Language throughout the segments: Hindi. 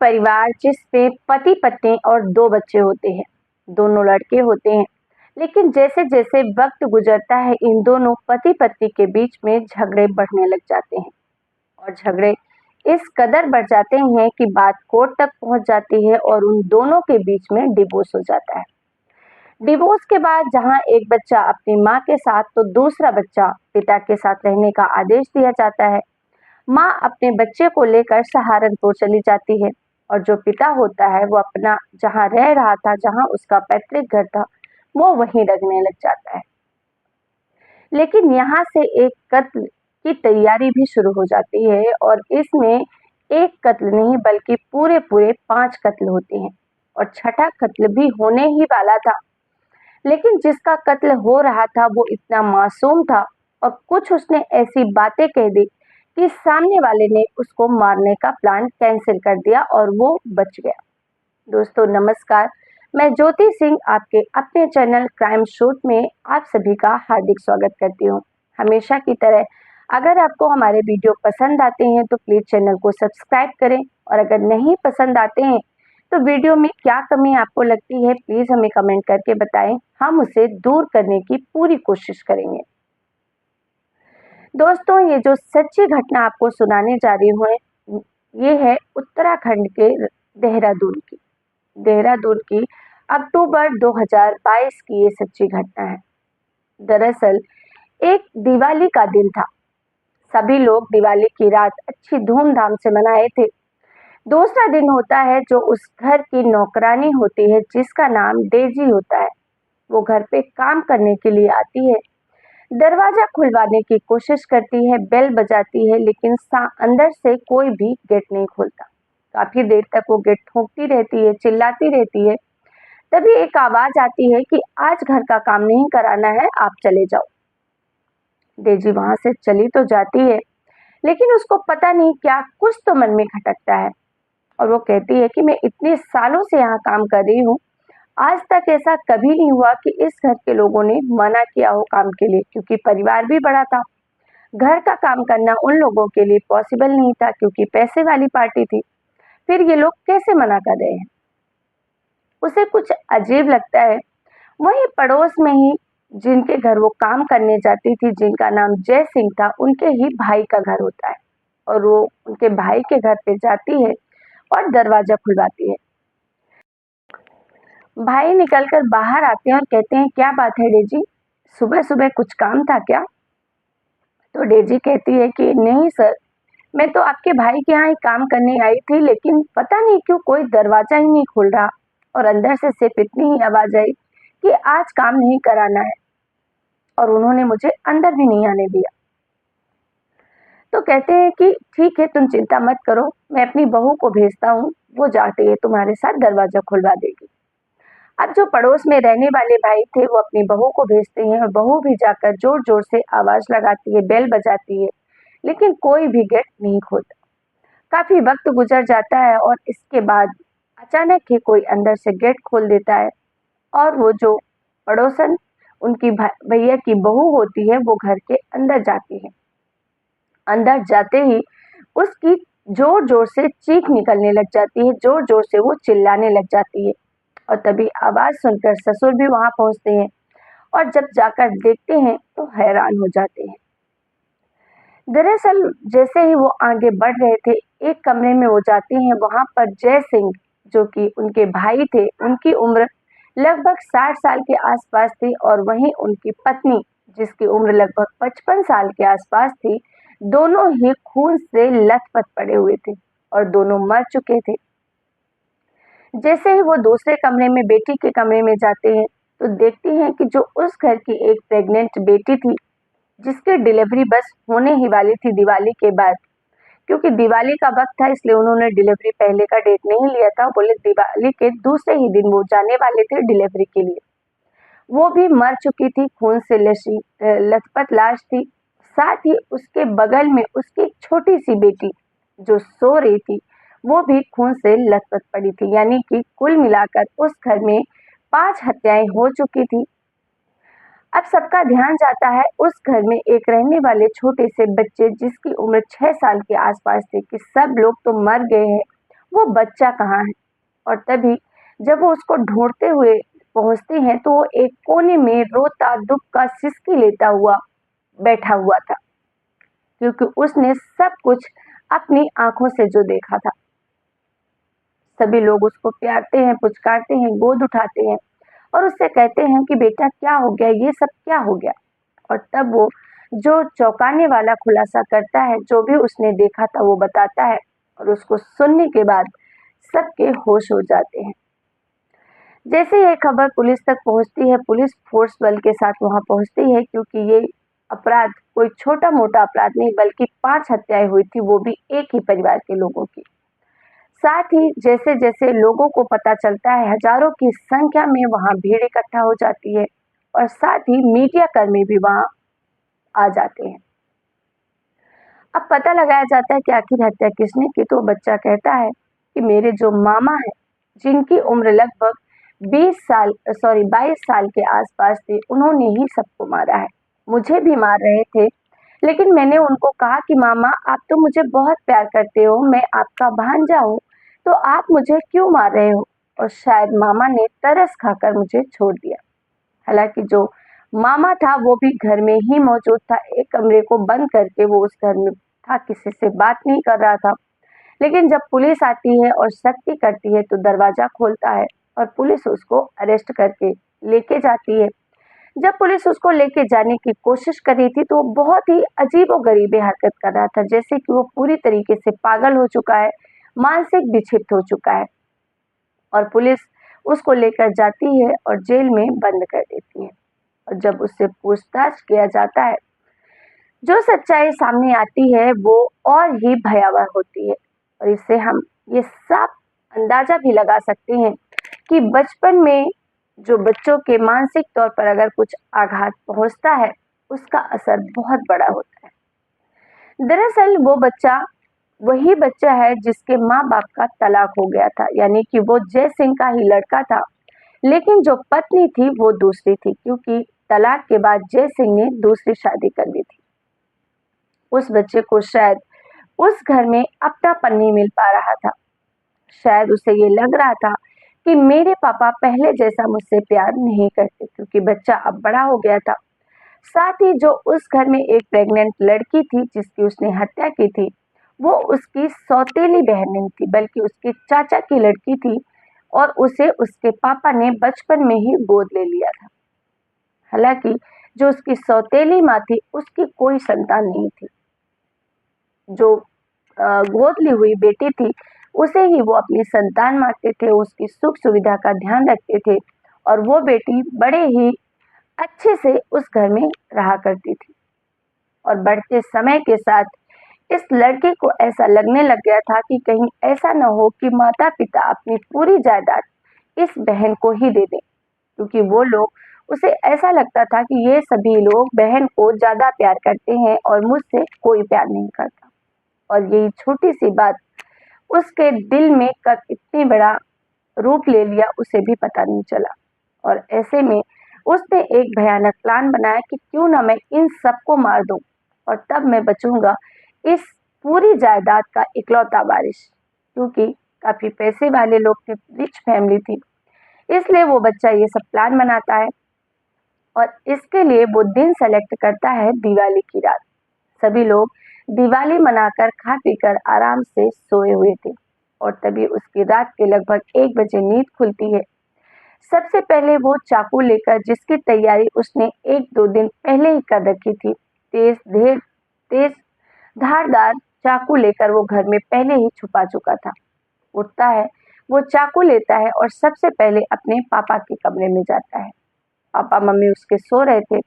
परिवार जिसमें पति पत्नी और दो बच्चे होते हैं, दोनों लड़के होते हैं। लेकिन जैसे जैसे वक्त गुजरता है इन दोनों पति पत्नी के बीच में झगड़े बढ़ने लग जाते हैं और झगड़े इस कदर बढ़ जाते हैं कि बात कोर्ट तक पहुंच जाती है और उन दोनों के बीच में डिवोर्स हो जाता है। डिवोर्स के बाद जहां एक बच्चा अपनी मां के साथ तो दूसरा बच्चा पिता के साथ रहने का आदेश दिया जाता है। माँ अपने बच्चे को लेकर सहारनपुर चली जाती है और जो पिता होता है वो अपना जहाँ रह रहा था, जहाँ उसका पैतृक घर था, वो वहीं रखने लग जाता है। लेकिन यहाँ से एक कत्ल की तैयारी भी शुरू हो जाती है और इसमें एक कत्ल नहीं बल्कि पूरे पूरे 5 कत्ल होते हैं और छठा कत्ल भी होने ही वाला था। लेकिन जिसका कत्ल हो रहा था वो इतना मासूम था और कुछ उसने ऐसी बातें कह दी कि सामने वाले ने उसको मारने का प्लान कैंसिल कर दिया और वो बच गया। दोस्तों नमस्कार, मैं ज्योति सिंह आपके अपने चैनल क्राइम शूट में आप सभी का हार्दिक स्वागत करती हूँ। हमेशा की तरह अगर आपको हमारे वीडियो पसंद आते हैं तो प्लीज चैनल को सब्सक्राइब करें और अगर नहीं पसंद आते हैं तो वीडियो में क्या कमी आपको लगती है प्लीज हमें कमेंट करके बताएं, हम उसे दूर करने की पूरी कोशिश करेंगे। दोस्तों ये जो सच्ची घटना आपको सुनाने जा रही हूँ ये है उत्तराखंड के देहरादून की अक्टूबर 2022 की ये सच्ची घटना है। दरअसल एक दिवाली का दिन था। सभी लोग दिवाली की रात अच्छी धूमधाम से मनाए थे। दूसरा दिन होता है जो उस घर की नौकरानी होती है जिसका नाम डेजी होता है। वो घर पे काम करने के लिए आती है, दरवाजा खुलवाने की कोशिश करती है, बेल बजाती है लेकिन अंदर से कोई भी गेट नहीं खोलता। काफी देर तक वो गेट ठोकती रहती है, चिल्लाती रहती है। तभी एक आवाज आती है कि आज घर का काम नहीं कराना है, आप चले जाओ। डेजी वहां से चली तो जाती है लेकिन उसको पता नहीं क्या कुछ तो मन में खटकता है और वो कहती है कि मैं इतने सालों से यहाँ काम कर रही हूँ, आज तक ऐसा कभी नहीं हुआ कि इस घर के लोगों ने मना किया हो काम के लिए, क्योंकि परिवार भी बड़ा था। घर का काम करना उन लोगों के लिए पॉसिबल नहीं था क्योंकि पैसे वाली पार्टी थी। फिर ये लोग कैसे मना कर रहे हैं? उसे कुछ अजीब लगता है। वहीं पड़ोस में ही जिनके घर वो काम करने जाती थी, जिनका नाम जय सिंह था, उनके ही भाई का घर होता है और वो उनके भाई के घर पे जाती है और दरवाजा खुलवाती है। भाई निकलकर बाहर आते हैं और कहते हैं क्या बात है डेजी, सुबह सुबह कुछ काम था क्या? तो डेजी कहती है कि नहीं सर, मैं तो आपके भाई के यहाँ ही काम करने आई थी लेकिन पता नहीं क्यों कोई दरवाजा ही नहीं खोल रहा और अंदर से सिर्फ इतनी ही आवाज आई कि आज काम नहीं कराना है और उन्होंने मुझे अंदर भी नहीं आने दिया। तो कहते हैं कि ठीक है तुम चिंता मत करो, मैं अपनी बहू को भेजता हूँ, वो जाती है तुम्हारे साथ दरवाजा खुलवा देगी। अब जो पड़ोस में रहने वाले भाई थे वो अपनी बहू को भेजते हैं और बहू भी जाकर जोर जोर से आवाज लगाती है, बेल बजाती है लेकिन कोई भी गेट नहीं खोलता। काफी वक्त गुजर जाता है और इसके बाद अचानक ही कोई अंदर से गेट खोल देता है और वो जो पड़ोसन उनकी भैया की बहू होती है वो घर के अंदर जाती है। अंदर जाते ही उसकी जोर जोर से चीख निकलने लग जाती है, जोर जोर से वो चिल्लाने लग जाती है और तभी आवाज सुनकर ससुर भी वहां पहुंचते हैं और जब जाकर देखते हैं तो हैरान हो जाते हैं। दरअसल जैसे ही वो आगे बढ़ रहे थे, एक कमरे में वो जाते हैं, वहां पर जय सिंह जो कि उनके भाई थे, उनकी उम्र लगभग 60 साल के आसपास थी और वहीं उनकी पत्नी जिसकी उम्र लगभग 55 साल के आसपास थी, दोनों ही खून से लथपथ पड़े हुए थे और दोनों मर चुके थे। जैसे ही वो दूसरे कमरे में बेटी के कमरे में जाते हैं तो देखते हैं कि जो उस घर की एक प्रेग्नेंट बेटी थी जिसकी डिलीवरी बस होने ही वाली थी दिवाली के बाद, क्योंकि दिवाली का वक्त था इसलिए उन्होंने डिलीवरी पहले का डेट नहीं लिया था, बोले दिवाली के दूसरे ही दिन वो जाने वाले थे डिलीवरी के लिए। वो भी मर चुकी थी, खून से लथपथ लाश थी। साथ ही उसके बगल में उसकी एक छोटी सी बेटी जो सो रही थी वो भी खून से लथपथ पड़ी थी, यानी कि कुल मिलाकर उस घर में 5 हत्याएं हो चुकी थी। अब सबका ध्यान जाता है उस घर में एक रहने वाले छोटे से बच्चे जिसकी उम्र 6 साल के आसपास थी कि सब लोग तो मर गए हैं वो बच्चा कहाँ है। और तभी जब वो उसको ढूंढते हुए पहुंचते हैं तो वो एक कोने में रोता दुख का सिसकी लेता हुआ बैठा हुआ था, क्योंकि उसने सब कुछ अपनी आंखों से जो देखा था। सभी लोग उसको प्यारते हैं, पुचकारते हैं, गोद उठाते हैं और उससे कहते हैं कि बेटा क्या हो गया, ये सब क्या हो गया। और तब वो जो चौंकाने वाला खुलासा करता है, जो भी उसने देखा था वो बताता है और उसको सुनने के बाद सबके होश हो जाते हैं। जैसे ये खबर पुलिस तक पहुंचती है, पुलिस फोर्स बल के साथ वहां पहुंचती है, क्योंकि ये अपराध कोई छोटा मोटा अपराध नहीं बल्कि 5 हत्याएं हुई थी, वो भी एक ही परिवार के लोगों की। साथ ही जैसे जैसे लोगों को पता चलता है, हजारों की संख्या में वहां भीड़ इकट्ठा हो जाती है और साथ ही मीडिया कर्मी भी वहां आ जाते हैं। अब पता लगाया जाता है कि आखिर हत्या किसने की, तो बच्चा कहता है कि मेरे जो मामा है, जिनकी उम्र लगभग 22 साल के आसपास थी, उन्होंने ही सबको मारा है। मुझे भी मार रहे थे, लेकिन मैंने उनको कहा कि मामा आप तो मुझे बहुत प्यार करते हो, मैं आपका भांजा हूँ, तो आप मुझे क्यों मार रहे हो। और शायद मामा ने तरस खाकर मुझे छोड़ दिया। हालांकि जो मामा था वो भी घर में ही मौजूद था, एक कमरे को बंद करके वो उस घर में था, किसी से बात नहीं कर रहा था। लेकिन जब पुलिस आती है और सख्ती करती है तो दरवाजा खोलता है और पुलिस उसको अरेस्ट करके लेके जाती है। जब पुलिस उसको लेके जाने की कोशिश कर रही थी तो वो बहुत ही अजीबोगरीब हरकत कर रहा था, जैसे कि वो पूरी तरीके से पागल हो चुका है, मानसिक विक्षिप्त हो चुका है। और पुलिस उसको लेकर जाती है और जेल में बंद कर देती है। और जब उससे पूछताछ किया जाता है, जो सच्चाई सामने आती है वो और ही भयावह होती है। और इससे हम ये साफ अंदाजा भी लगा सकते हैं कि बचपन में जो बच्चों के मानसिक तौर पर अगर कुछ आघात पहुंचता है, उसका असर बहुत बड़ा होता है। दरअसल वो बच्चा वही बच्चा है जिसके माँ बाप का तलाक हो गया था, यानी कि वो जय सिंह का ही लड़का था, लेकिन जो पत्नी थी वो दूसरी थी, क्योंकि तलाक के बाद जय सिंह ने दूसरी शादी कर ली थी। उस बच्चे को शायद उस घर में अपनापन नहीं मिल पा रहा था। शायद उसे ये लग रहा था कि मेरे पापा पहले जैसा मुझसे प्यार नहीं करते, क्योंकि बच्चा अब बड़ा हो गया था। साथ ही जो उस घर में एक प्रेग्नेंट लड़की थी जिसकी उसने हत्या की थी, वो उसकी सौतेली बहन नहीं थी बल्कि उसके चाचा की लड़की थी और उसे उसके पापा ने बचपन में ही गोद ले लिया था। हालांकि जो उसकी सौतेली माँ थी उसकी कोई संतान नहीं थी। जो गोद ली हुई बेटी थी उसे ही वो अपनी संतान मानते थे, उसकी सुख सुविधा का ध्यान रखते थे और वो बेटी बड़े ही अच्छे से उस घर में रहा करती थी। और बढ़ते समय के साथ इस लड़के को ऐसा लगने लग गया था कि कहीं ऐसा न हो कि माता पिता अपनी पूरी जायदाद इस बहन को ही दे दें, क्योंकि वो लोग उसे ऐसा लगता था कि ये सभी लोग बहन को ज्यादा प्यार करते हैं और मुझसे कोई प्यार नहीं करता। और यही छोटी सी बात उसके दिल में कब इतनी बड़ा रूप ले लिया उसे भी पता नहीं चला। और ऐसे में उसने एक भयानक प्लान बनाया कि क्यों ना मैं इन सबको मार दूं और तब मैं बचूंगा इस पूरी जायदाद का इकलौता वारिस, क्योंकि काफी पैसे वाले लोग थे, रिच फैमिली थी। इसलिए वो बच्चा ये सब प्लान बनाता है और इसके लिए वो दिन सेलेक्ट करता है दिवाली की रात। सभी लोग दिवाली मनाकर खा पीकर आराम से सोए हुए थे और तभी उसकी रात के लगभग 1 बजे नींद खुलती है। सबसे पहले वो चाकू लेकर, जिसकी तैयारी उसने 1-2 दिन पहले ही कर रखी थी, तेज धारदार चाकू लेकर वो घर में पहले ही छुपा चुका था। उठता है, वो चाकू लेता है और सबसे पहले अपने पापा के कमरे में जाता है। पापा मम्मी उसके सो रहे थे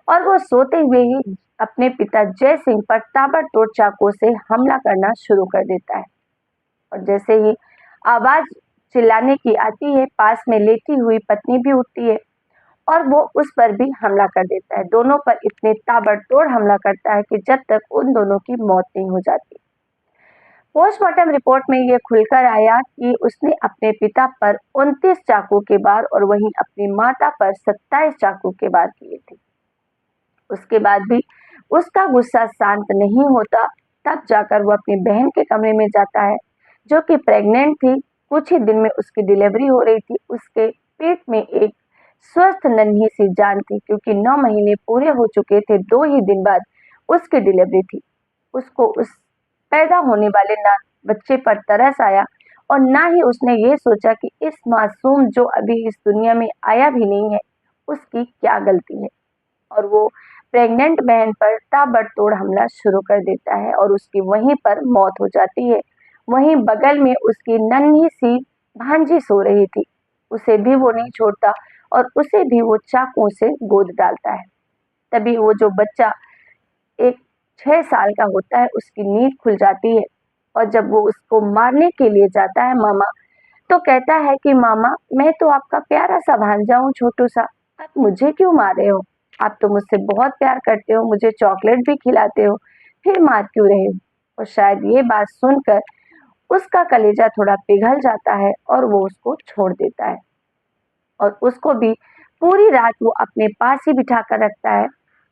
और वो सोते हुए ही अपने पिता जय सिंह पर ताबड़तोड़ चाकू से हमला करना शुरू कर देता है। और जैसे ही आवाज चिल्लाने की आती है, पास में लेटी हुई पत्नी भी उठती है और वो उस पर भी हमला कर देता है। दोनों पर इतने ताबड़तोड़ हमला करता है कि जब तक उन दोनों की मौत नहीं हो जाती। पोस्टमार्टम रिपोर्ट में यह खुलकर आया कि उसने अपने पिता पर 29 चाकू के वार और वहीं अपनी माता पर 27 चाकू के वार किए थे। उसके बाद भी उसका गुस्सा शांत नहीं होता। तब जाकर वो अपनी बहन के कमरे में जाता है, जो कि प्रेग्नेंट थी। कुछ ही दिन में उसकी डिलीवरी हो रही थी। उसके पेट में एक स्वस्थ नन्ही सी जान थी, क्योंकि 9 महीने पूरे हो चुके थे। 2 ही दिन बाद उसकी डिलीवरी थी। उसको उस पैदा होने वाले ना बच्चे पर तरस आया, और ना ही उसने ये सोचा कि इस मासूम जो अभी इस दुनिया में आया भी नहीं है, उसकी क्या गलती है। और वो प्रेग्नेंट बहन पर ताबड़तोड़ हमला शुरू कर देता है और उसकी वहीं पर मौत हो जाती है। वहीं बगल में उसकी नन्ही सी भांजी सो रही थी। उसे भी वो नहीं छोड़ता और उसे भी वो चाकुओं से गोद डालता है। तभी वो जो बच्चा एक 6 साल का होता है, उसकी नींद खुल जाती है, और जब वो उसको मारने के लिए जाता है मामा, तो कहता है कि मामा, मैं तो आपका प्यारा सा भांजा हूँ, छोटू सा, आप मुझे क्यों मार रहे हो? आप तो मुझसे बहुत प्यार करते हो, मुझे चॉकलेट भी खिलाते हो, फिर मार क्यों रहे हो? और शायद ये बात सुनकर उसका कलेजा थोड़ा पिघल जाता है और वो उसको छोड़ देता है, और उसको भी पूरी रात वो अपने पास ही बिठा कर रखता है।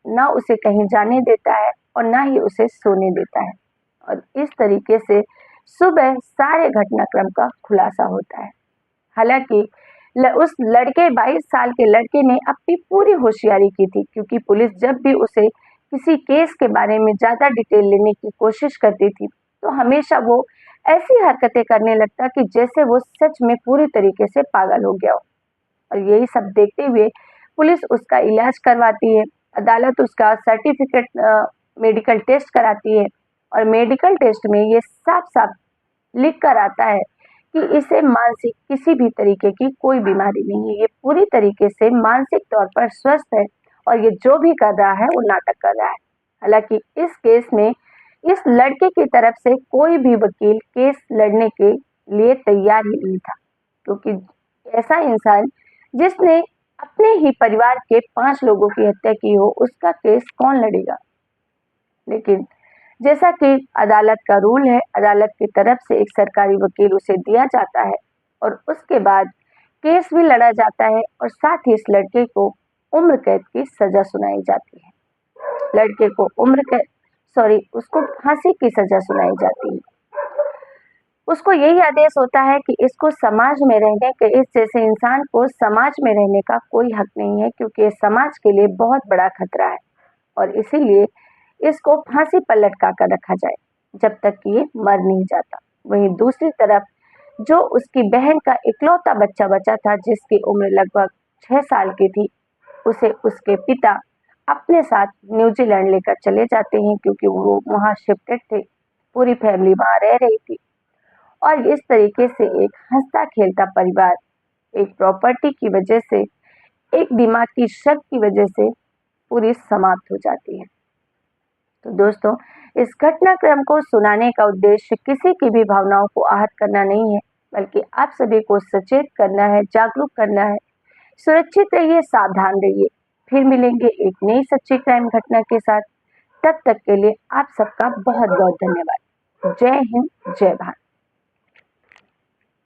ना उसे कहीं जाने देता है और ना ही उसे सोने देता है। और इस तरीके से सुबह सारे घटनाक्रम का खुलासा होता है। हालांकि उस लड़के 22 साल के लड़के ने अपनी पूरी होशियारी की थी, क्योंकि पुलिस जब भी उसे किसी केस के बारे में ज़्यादा डिटेल लेने की कोशिश करती थी, तो हमेशा वो ऐसी हरकतें करने लगता कि जैसे वो सच में पूरी तरीके से पागल हो गया हो। और यही सब देखते हुए पुलिस उसका इलाज करवाती है। अदालत उसका सर्टिफिकेट मेडिकल टेस्ट कराती है, और मेडिकल टेस्ट में ये साफ-साफ लिख कर आता है कि इसे मानसिक किसी भी तरीके की कोई बीमारी नहीं है। ये पूरी तरीके से मानसिक तौर पर स्वस्थ है, और ये जो भी कर रहा है वो नाटक कर रहा है। हालाँकि इस केस में इस लड़के की तरफ से कोई भी वकील केस लड़ने के लिए तैयार ही नहीं था, क्योंकि ऐसा इंसान जिसने अपने ही परिवार के 5 लोगों की हत्या की हो, उसका केस कौन लड़ेगा? लेकिन जैसा कि अदालत का रूल है, अदालत की तरफ से एक सरकारी वकील उसे दिया जाता है, और उसके बाद केस भी लड़ा जाता है, और साथ ही इस लड़के को उम्र कैद की सजा सुनाई जाती है। लड़के को उसको फांसी की सजा सुनाई जाती है। उसको यही आदेश होता है कि इसको समाज में रहने के, इस जैसे इंसान को समाज में रहने का कोई हक नहीं है, क्योंकि ये समाज के लिए बहुत बड़ा खतरा है, और इसीलिए इसको फांसी पर लटका कर रखा जाए जब तक कि ये मर नहीं जाता। वहीं दूसरी तरफ जो उसकी बहन का इकलौता बच्चा बचा था, जिसकी उम्र लगभग 6 साल की थी, उसे उसके पिता अपने साथ न्यूजीलैंड लेकर चले जाते हैं, क्योंकि वो वहाँ शिफ्टेड थे। पूरी फैमिली वहाँ रह रही थी, और इस तरीके से एक हंसता खेलता परिवार एक प्रॉपर्टी की वजह से, एक दिमाग की शक की वजह से पूरी समाप्त हो जाती है। तो दोस्तों, इस घटनाक्रम को सुनाने का उद्देश्य किसी की भी भावनाओं को आहत करना नहीं है, बल्कि आप सभी को सचेत करना है, जागरूक करना है। सुरक्षित रहिए, सावधान रहिए। फिर मिलेंगे एक नई सच्ची क्राइम घटना के साथ। तब तक के लिए आप सबका बहुत बहुत धन्यवाद। जय हिंद, जय भारत।